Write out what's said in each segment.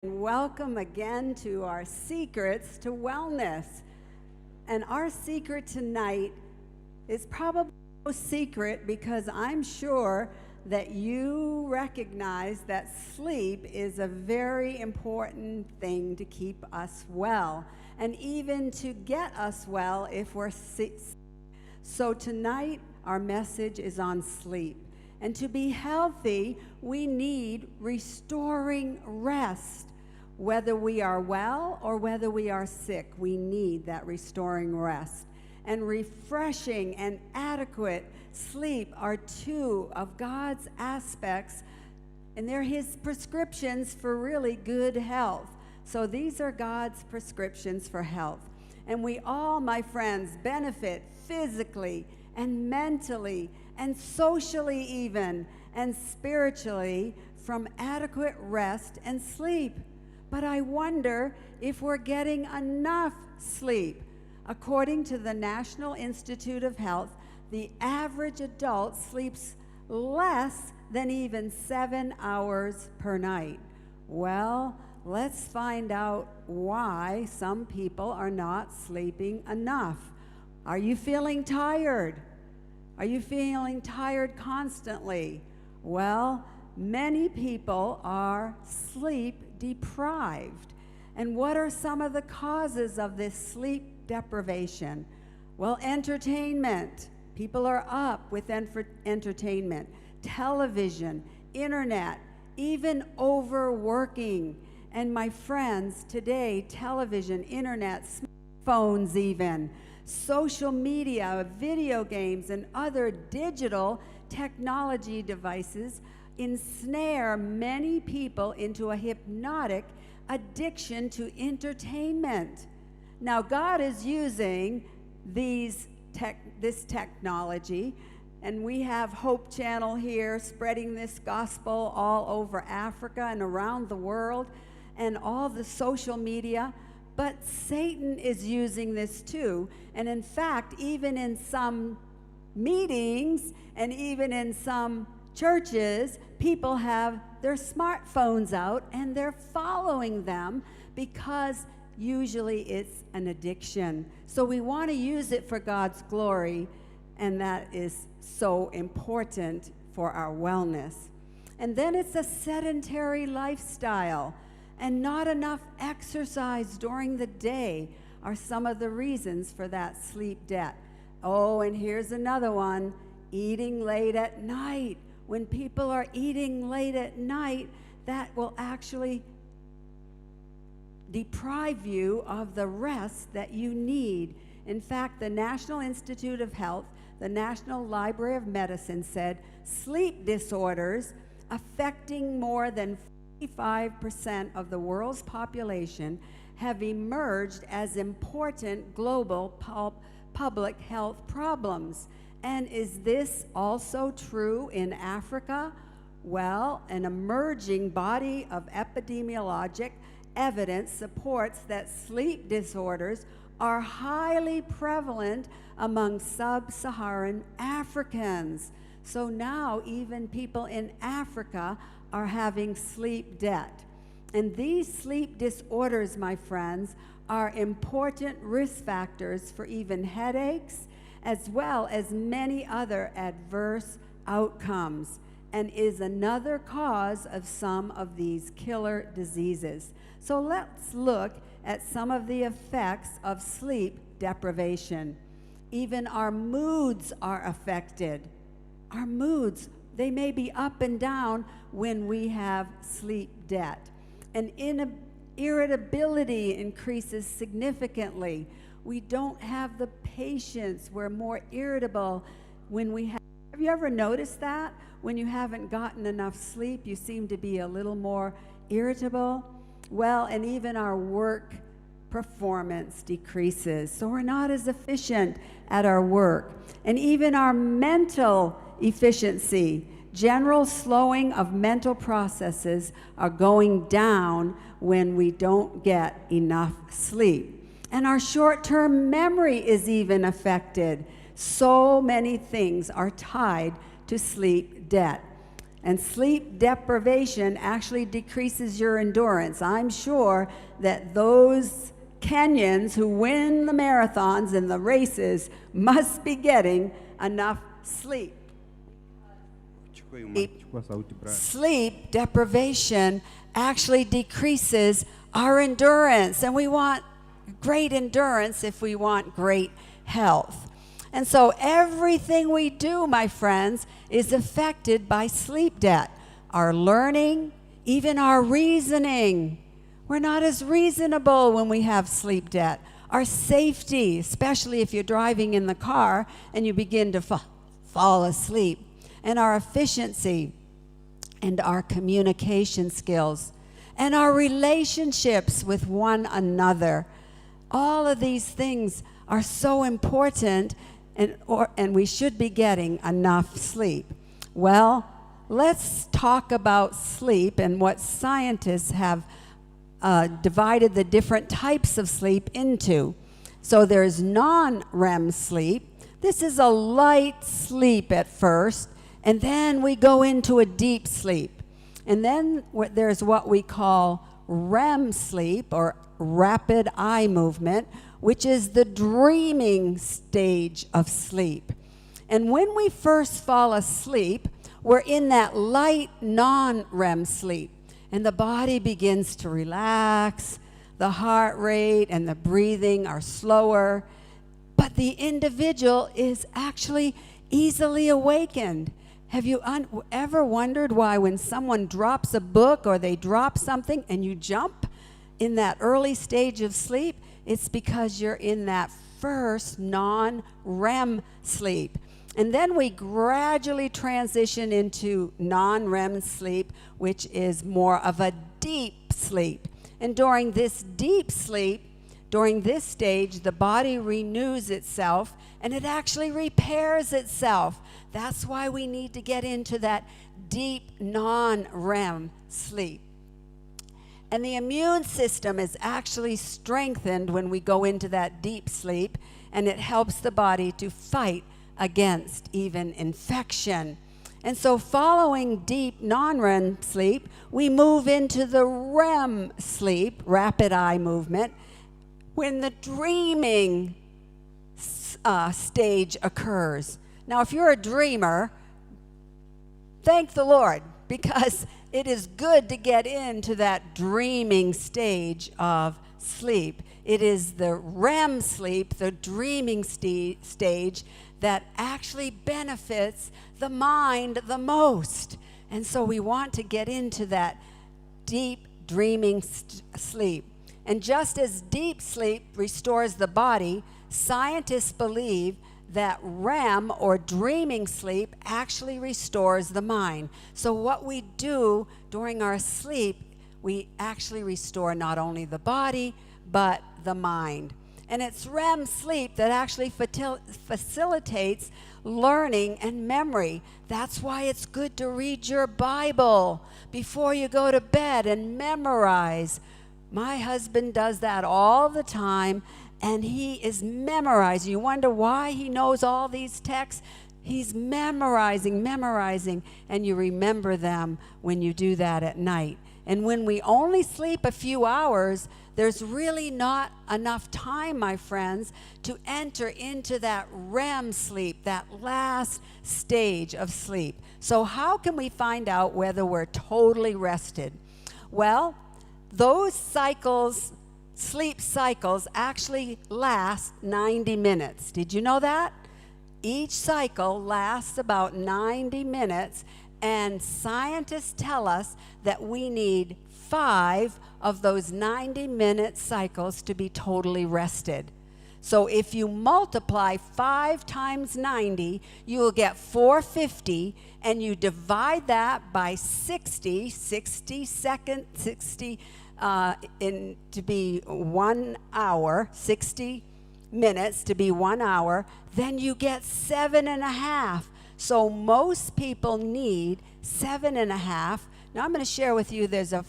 Welcome again to our Secrets to Wellness. And our secret tonight is probably no secret because I'm sure that you recognize that sleep is a very important thing to keep us well and even to get us well if we're sick. So tonight our message is on sleep. And to be healthy, we need restoring rest. Whether we are well or whether we are sick, we need that restoring rest. And refreshing and adequate sleep are two of God's aspects, and they're His prescriptions for really good health. So these are God's prescriptions for health. And we all, my friends, benefit physically and mentally and socially even and spiritually from adequate rest and sleep. But I wonder if we're getting enough sleep. According to the National Institute of Health, the average adult sleeps less than even 7 hours per night. Well, let's find out why some people are not sleeping enough. Are you feeling tired? Are you feeling tired constantly? Well, many people are sleep deprived. And what are some of the causes of this sleep deprivation? Well, entertainment. People are up with entertainment, television, internet, even overworking. And my friends, today, television, internet, smartphones even, social media, video games, and other digital technology devices ensnare many people into a hypnotic addiction to entertainment. Now, God is using this technology, and we have Hope Channel here spreading this gospel all over Africa and around the world, and all the social media. But Satan is using this too, and in fact, even in some meetings and even in some churches, people have their smartphones out and they're following them because usually it's an addiction. So we want to use it for God's glory, and that is so important for our wellness. And then it's a sedentary lifestyle, and not enough exercise during the day are some of the reasons for that sleep debt. Oh, and here's another one, eating late at night. When people are eating late at night, that will actually deprive you of the rest that you need. In fact, the National Institute of Health, the National Library of Medicine said sleep disorders affecting more than 55% of the world's population have emerged as important global public health problems. And is this also true in Africa? Well, an emerging body of epidemiologic evidence supports that sleep disorders are highly prevalent among sub-Saharan Africans. So now even people in Africa are having sleep debt. And these sleep disorders, my friends, are important risk factors for even headaches, as well as many other adverse outcomes, and is another cause of some of these killer diseases. So let's look at some of the effects of sleep deprivation. Even our moods are affected. Our moods, they may be up and down when we have sleep debt. And irritability increases significantly. We don't have the patience. We're more irritable when we have you ever noticed that? When you haven't gotten enough sleep, you seem to be a little more irritable. Well, and even our work performance decreases. So we're not as efficient at our work. And even our mental efficiency, general slowing of mental processes are going down when we don't get enough sleep. And our short-term memory is even affected. So many things are tied to sleep debt. And sleep deprivation actually decreases your endurance. I'm sure that those Kenyans who win the marathons and the races must be getting enough sleep. Sleep deprivation actually decreases our endurance, and we want great endurance if we want great health. And so everything we do, my friends, is affected by sleep debt. Our learning, even our reasoning. We're not as reasonable when we have sleep debt. Our safety, especially if you're driving in the car and you begin to fall asleep. And our efficiency and our communication skills and our relationships with one another. All of these things are so important, and we should be getting enough sleep. Well, let's talk about sleep and what scientists have divided the different types of sleep into. So there's non-REM sleep. This is a light sleep at first, and then we go into a deep sleep. And then there's what we call REM sleep, or rapid eye movement, which is the dreaming stage of sleep. And when we first fall asleep, we're in that light non-REM sleep, and the body begins to relax, the heart rate and the breathing are slower, but the individual is actually easily awakened. Have you ever wondered why when someone drops a book or they drop something and you jump in that early stage of sleep? It's because you're in that first non-REM sleep. And then we gradually transition into non-REM sleep, which is more of a deep sleep. And during this deep sleep, during this stage, the body renews itself and it actually repairs itself. That's why we need to get into that deep non-REM sleep. And the immune system is actually strengthened when we go into that deep sleep, and it helps the body to fight against even infection. And so following deep non-REM sleep, we move into the REM sleep, rapid eye movement, when the dreaming stage occurs. Now, if you're a dreamer, thank the Lord, because it is good to get into that dreaming stage of sleep. It is the REM sleep, the dreaming stage, that actually benefits the mind the most. And so we want to get into that deep dreaming sleep. And just as deep sleep restores the body, scientists believe that REM, or dreaming sleep, actually restores the mind. So what we do during our sleep, we actually restore not only the body, but the mind. And it's REM sleep that actually facilitates learning and memory. That's why it's good to read your Bible before you go to bed and memorize. My husband does that all the time, and he is memorizing. You wonder why he knows all these texts? He's memorizing, and you remember them when you do that at night. And when we only sleep a few hours, there's really not enough time, my friends, to enter into that REM sleep, that last stage of sleep. So how can we find out whether we're totally rested? Well, those cycles, sleep cycles, actually last 90 minutes. Did you know that? Each cycle lasts about 90 minutes, and scientists tell us that we need 5 of those 90-minute cycles to be totally rested. So if you multiply 5 times 90, you will get 450, and you divide that by 60 to be 1 hour, 60 minutes to be 1 hour, then you get 7.5. So most people need 7.5. Now I'm going to share with you, there's a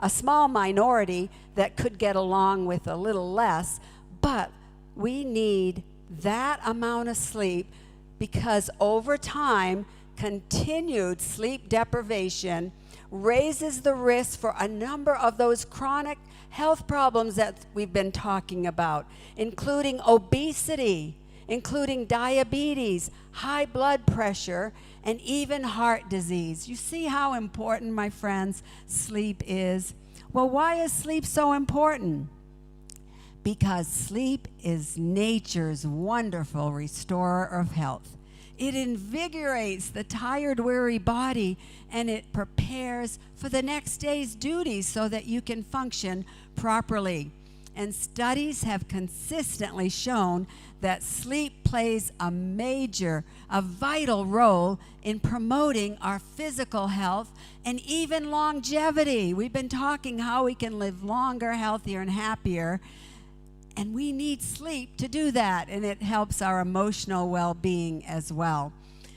small minority that could get along with a little less, but we need that amount of sleep, because over time, continued sleep deprivation raises the risk for a number of those chronic health problems that we've been talking about, including obesity, including diabetes, high blood pressure, and even heart disease. You see how important, my friends, sleep is? Well, why is sleep so important? Because sleep is nature's wonderful restorer of health. It invigorates the tired, weary body, and it prepares for the next day's duties so that you can function properly. And studies have consistently shown that sleep plays a vital role in promoting our physical health and even longevity. We've been talking how we can live longer, healthier, and happier. And we need sleep to do that, and it helps our emotional well-being as well.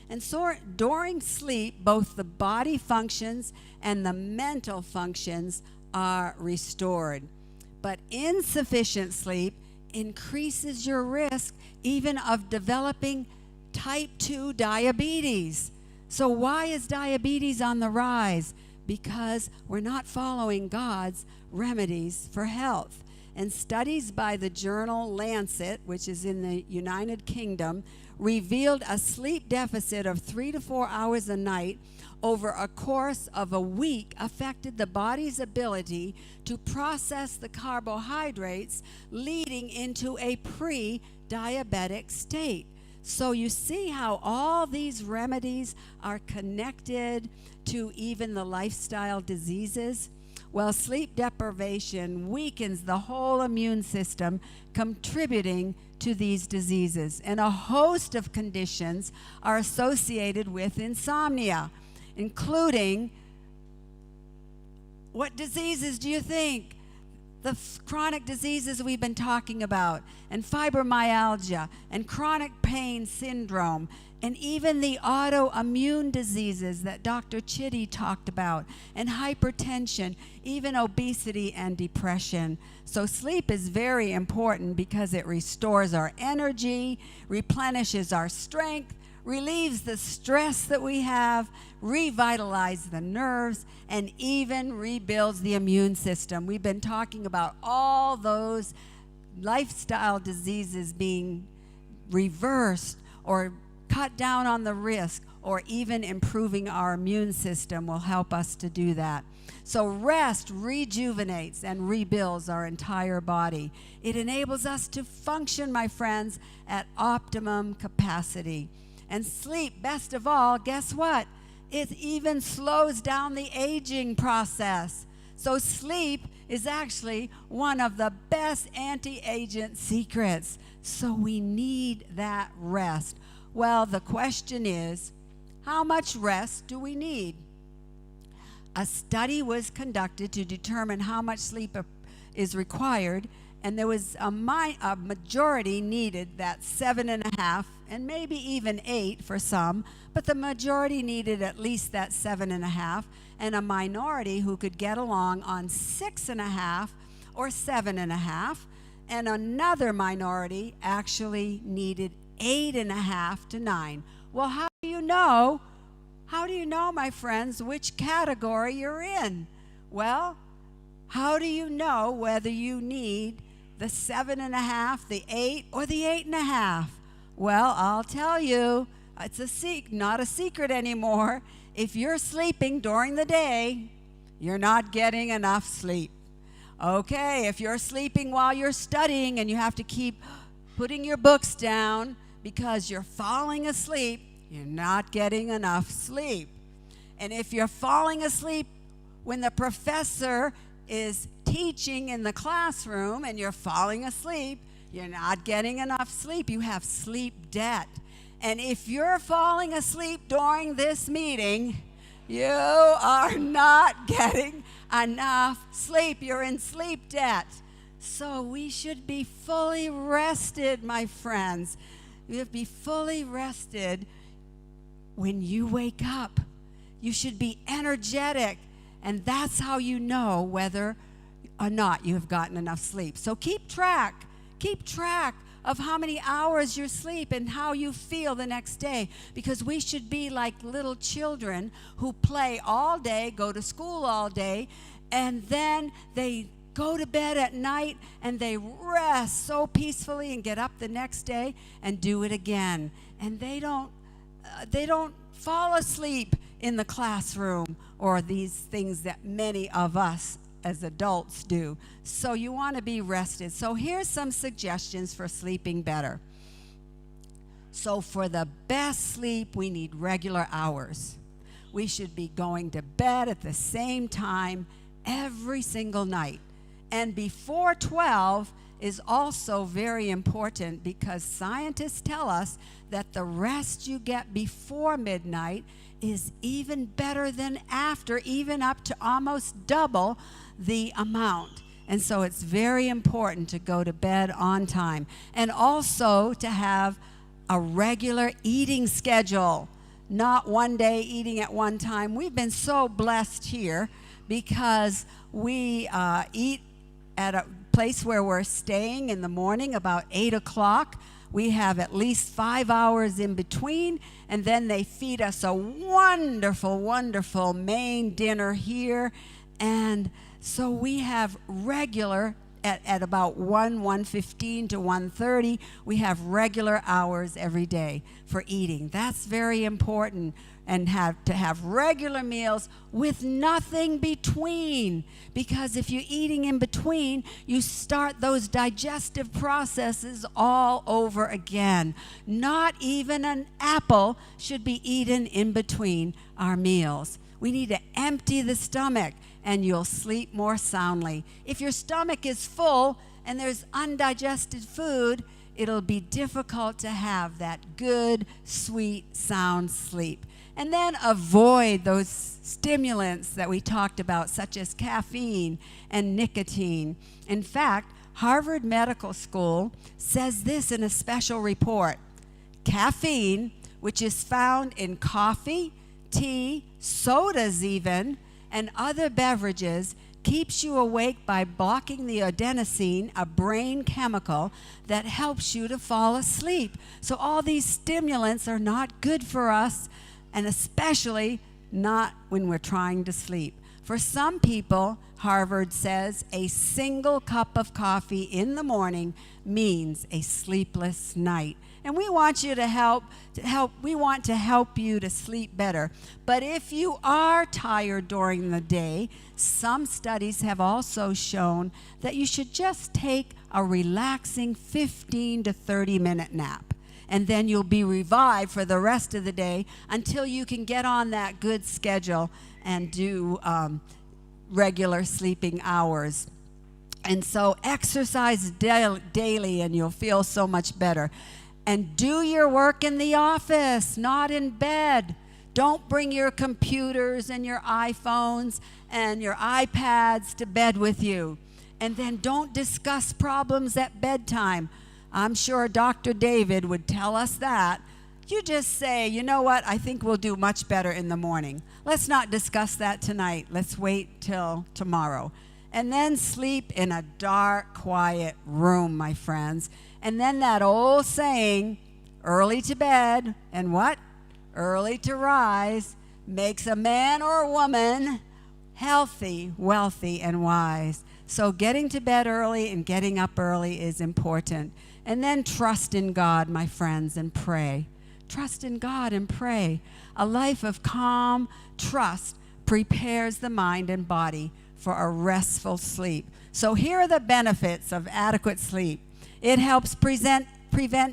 And so during sleep, both the body functions and the mental functions are restored. But insufficient sleep increases your risk even of developing type 2 diabetes. So why is diabetes on the rise? Because we're not following God's remedies for health. And studies by the journal Lancet, which is in the United Kingdom, revealed a sleep deficit of 3 to 4 hours a night over a course of a week affected the body's ability to process the carbohydrates, leading into a pre-diabetic state. So you see how all these remedies are connected to even the lifestyle diseases? Well, sleep deprivation weakens the whole immune system, contributing to these diseases. And a host of conditions are associated with insomnia, including, what diseases do you think? The chronic diseases we've been talking about, and fibromyalgia, and chronic pain syndrome, and even the autoimmune diseases that Dr. Chitty talked about, and hypertension, even obesity and depression. So sleep is very important because it restores our energy, replenishes our strength, relieves the stress that we have, revitalizes the nerves, and even rebuilds the immune system. We've been talking about all those lifestyle diseases being reversed or cut down on the risk, or even improving our immune system will help us to do that. So rest rejuvenates and rebuilds our entire body. It enables us to function, my friends, at optimum capacity. And sleep, best of all, guess what? It even slows down the aging process. So sleep is actually one of the best anti-aging secrets. So we need that rest. Well, the question is, how much rest do we need? A study was conducted to determine how much sleep is required, and there was a majority needed that 7.5, and maybe even 8 for some, but the majority needed at least that 7.5, and a minority who could get along on 6.5 or 7.5, and another minority actually needed 8.5 to 9. Well, how do you know? How do you know, my friends, which category you're in? Well, how do you know whether you need the 7.5, the 8, or the 8.5? Well, I'll tell you, it's not a secret anymore. If you're sleeping during the day, you're not getting enough sleep. Okay, if you're sleeping while you're studying and you have to keep putting your books down because you're falling asleep, you're not getting enough sleep. And if you're falling asleep when the professor is teaching in the classroom and you're falling asleep, you're not getting enough sleep. You have sleep debt. And if you're falling asleep during this meeting, you are not getting enough sleep. You're in sleep debt. So we should be fully rested, my friends. You have to be fully rested when you wake up. You should be energetic, and that's how you know whether or not you have gotten enough sleep. So keep track of how many hours you sleep and how you feel the next day, because we should be like little children who play all day, go to school all day, and then they go to bed at night and they rest so peacefully and get up the next day and do it again. And they don't fall asleep in the classroom or these things that many of us as adults do. So you want to be rested. So here's some suggestions for sleeping better. So for the best sleep, we need regular hours. We should be going to bed at the same time every single night. And before 12 is also very important, because scientists tell us that the rest you get before midnight is even better than after, even up to almost double the amount. And so it's very important to go to bed on time, and also to have a regular eating schedule, not one day eating at one time. We've been so blessed here because we eat at a place where we're staying in the morning about 8 o'clock. We have at least 5 hours in between, and then they feed us a wonderful, wonderful main dinner here. And so we have regular, at about 1:15 to 1:30, we have regular hours every day for eating. That's very important. And to have regular meals with nothing between, because if you're eating in between, you start those digestive processes all over again. Not even an apple should be eaten in between our meals. We need to empty the stomach, and you'll sleep more soundly. If your stomach is full and there's undigested food, it'll be difficult to have that good, sweet, sound sleep. And then avoid those stimulants that we talked about, such as caffeine and nicotine. In fact, Harvard Medical School says this in a special report: caffeine, which is found in coffee, tea, sodas even, and other beverages, keeps you awake by blocking the adenosine, a brain chemical that helps you to fall asleep. So all these stimulants are not good for us, and especially not when we're trying to sleep. For some people, Harvard says, a single cup of coffee in the morning means a sleepless night. And we want you to help. We want to help you to sleep better. But if you are tired during the day, some studies have also shown that you should just take a relaxing 15 to 30-minute nap. And then you'll be revived for the rest of the day until you can get on that good schedule and do regular sleeping hours. And so exercise daily, and you'll feel so much better. And do your work in the office, not in bed. Don't bring your computers and your iPhones and your iPads to bed with you. And then don't discuss problems at bedtime. I'm sure Dr. David would tell us that. You just say, you know what, I think we'll do much better in the morning. Let's not discuss that tonight. Let's wait till tomorrow. And then sleep in a dark, quiet room, my friends. And then that old saying, early to bed, and what? Early to rise, makes a man or a woman healthy, wealthy, and wise. So getting to bed early and getting up early is important. And then trust in God, my friends, and pray. Trust in God and pray. A life of calm trust prepares the mind and body for a restful sleep. So here are the benefits of adequate sleep. It helps prevent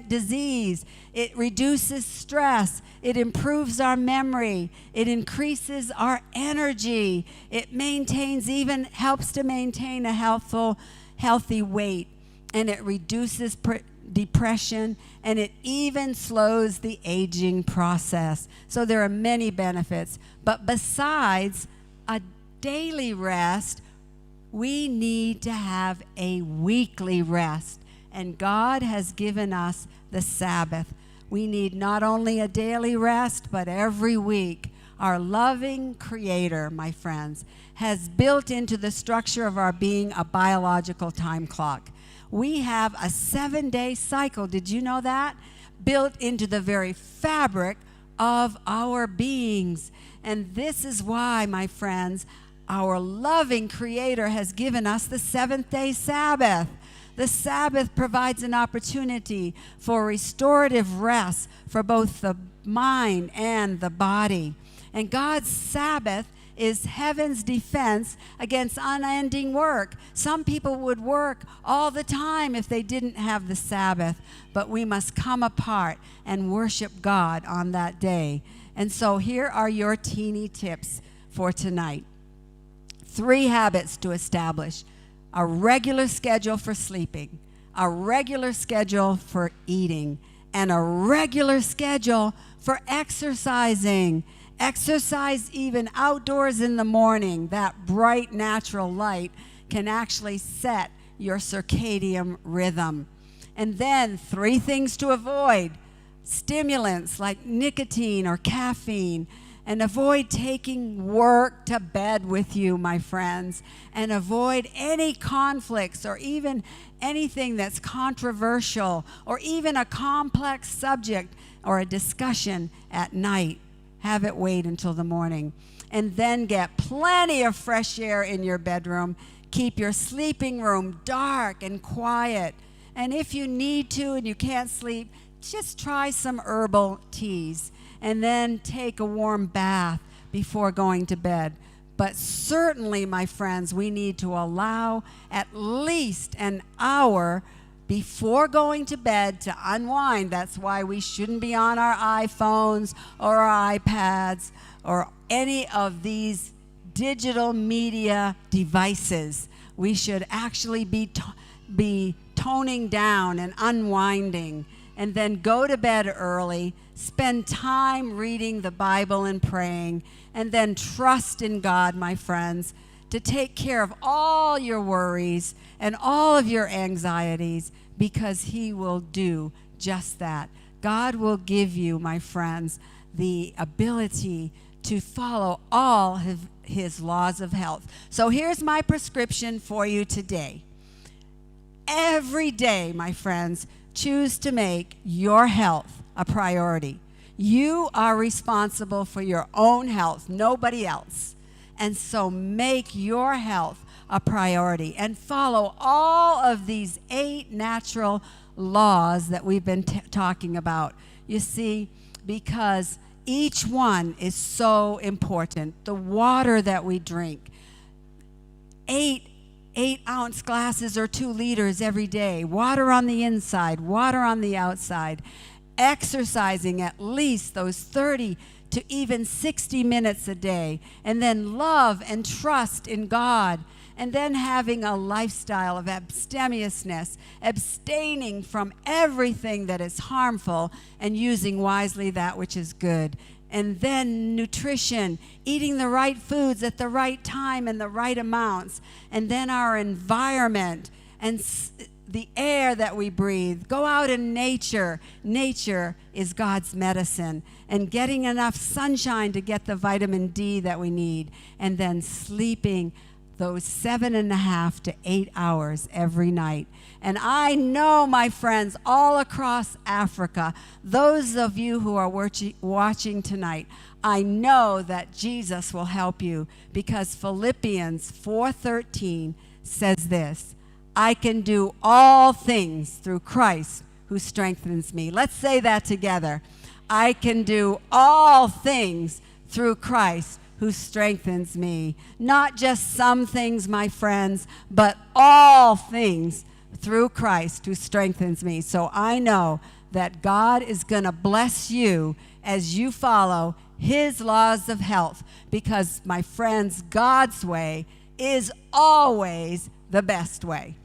disease. It reduces stress. It improves our memory. It increases our energy. It helps to maintain a healthy weight. And it reduces depression, and it even slows the aging process. So there are many benefits. But besides a daily rest, we need to have a weekly rest. And God has given us the Sabbath. We need not only a daily rest, but every week. Our loving Creator, my friends, has built into the structure of our being a biological time clock. We have a 7-day cycle. Did you know that? Built into the very fabric of our beings. And this is why, my friends, our loving Creator has given us the 7th-day Sabbath. The Sabbath provides an opportunity for restorative rest for both the mind and the body. And God's Sabbath is heaven's defense against unending work. Some people would work all the time if they didn't have the Sabbath, but we must come apart and worship God on that day. And so here are your teeny tips for tonight. 3 habits to establish: a regular schedule for sleeping, a regular schedule for eating, and a regular schedule for exercising. Exercise even outdoors in the morning. That bright natural light can actually set your circadian rhythm. And then 3 things to avoid: stimulants like nicotine or caffeine. And avoid taking work to bed with you, my friends. And avoid any conflicts or even anything that's controversial or even a complex subject or a discussion at night. Have it wait until the morning. And then get plenty of fresh air in your bedroom. Keep your sleeping room dark and quiet. And if you need to and you can't sleep, just try some herbal teas. And then take a warm bath before going to bed. But certainly, my friends, we need to allow at least an hour before going to bed to unwind. That's why we shouldn't be on our iPhones or our iPads or any of these digital media devices. We should actually be toning down and unwinding, and then go to bed early, spend time reading the Bible and praying, and then trust in God, my friends, to take care of all your worries and all of your anxieties, because He will do just that. God will give you, my friends, the ability to follow all His laws of health. So here's my prescription for you today. Every day, my friends, choose to make your health a priority. You are responsible for your own health, nobody else. And so make your health a priority and follow all of these 8 natural laws that we've been talking about. You see, because each one is so important. The water that we drink, 8-ounce glasses or 2 liters every day. Water on the inside, water on the outside. Exercising at least those 30 to even 60 minutes a day. And then love and trust in God. And then having a lifestyle of abstemiousness, abstaining from everything that is harmful and using wisely that which is good. And then nutrition, eating the right foods at the right time and the right amounts. And then our environment and the air that we breathe. Go out in nature. Nature is God's medicine. And getting enough sunshine to get the vitamin D that we need. And then sleeping those 7.5 to 8 hours every night. And I know, my friends, all across Africa, those of you who are watching tonight, I know that Jesus will help you, because Philippians 4:13 says this: I can do all things through Christ who strengthens me. Let's say that together. I can do all things through Christ who strengthens me. Not just some things, my friends, but all things through Christ who strengthens me. So I know that God is going to bless you as you follow His laws of health, because, my friends, God's way is always the best way.